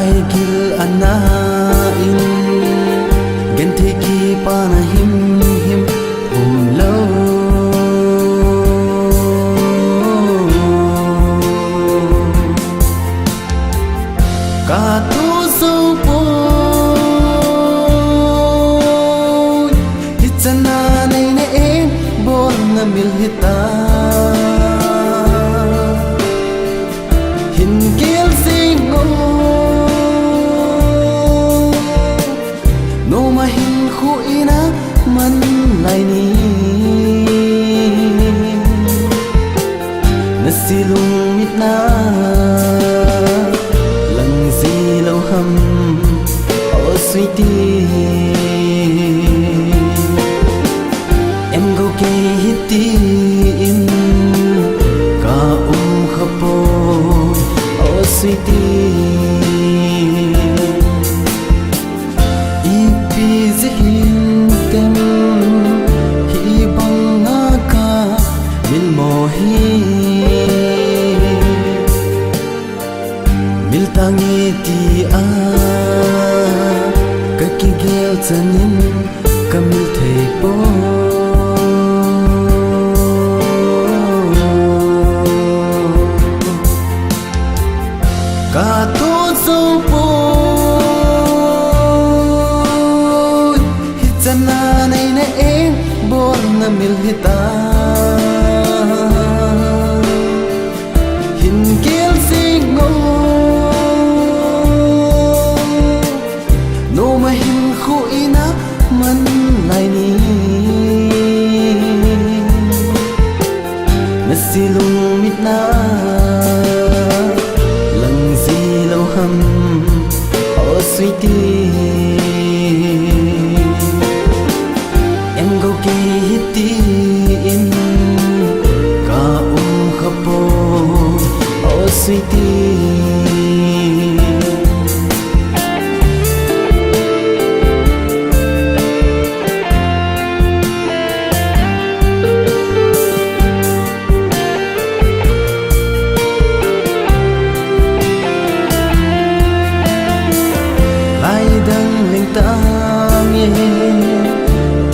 lai gil ana in gen the ki pa na him him hum lo ka tu so po hitana nei ne en bon na mil hita hin gil sing no ma hin khu ina man lai ni na silung mit na lang si lo hum oh sweetie em go ke hiti in ka khapo oh sweetie ipi zin tem hi bang ka mil mohi mil tangi ti a ka ki gel chanin ka mil thei po ka to so po hitana nei na en bon na mil hita hin gel sing no ma hin khu ina man lai ni na silung mit na lang si lo hum oh sweetie em go ke hiti in ka khapo oh sweetie lai dang leng tang ye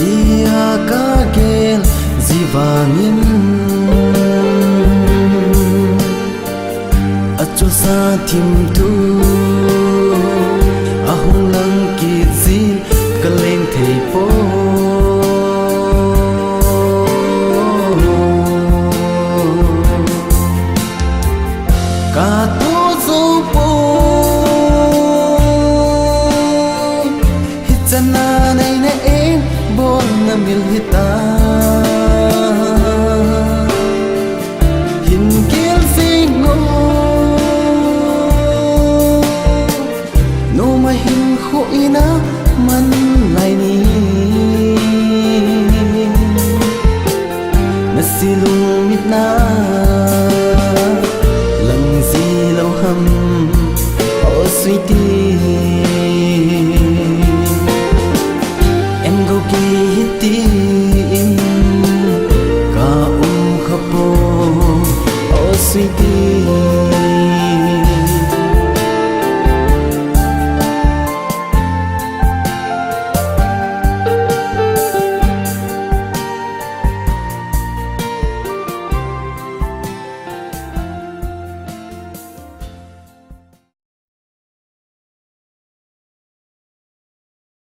dia ka gel zivangin acho sa thim tu ahung lang ki zin ka leng thei po ka tu so po hitana nei na en bon na mil hita hin gil sing no ma hin khu ina man lai ni na silung mit na lang si lo hum oh sweetie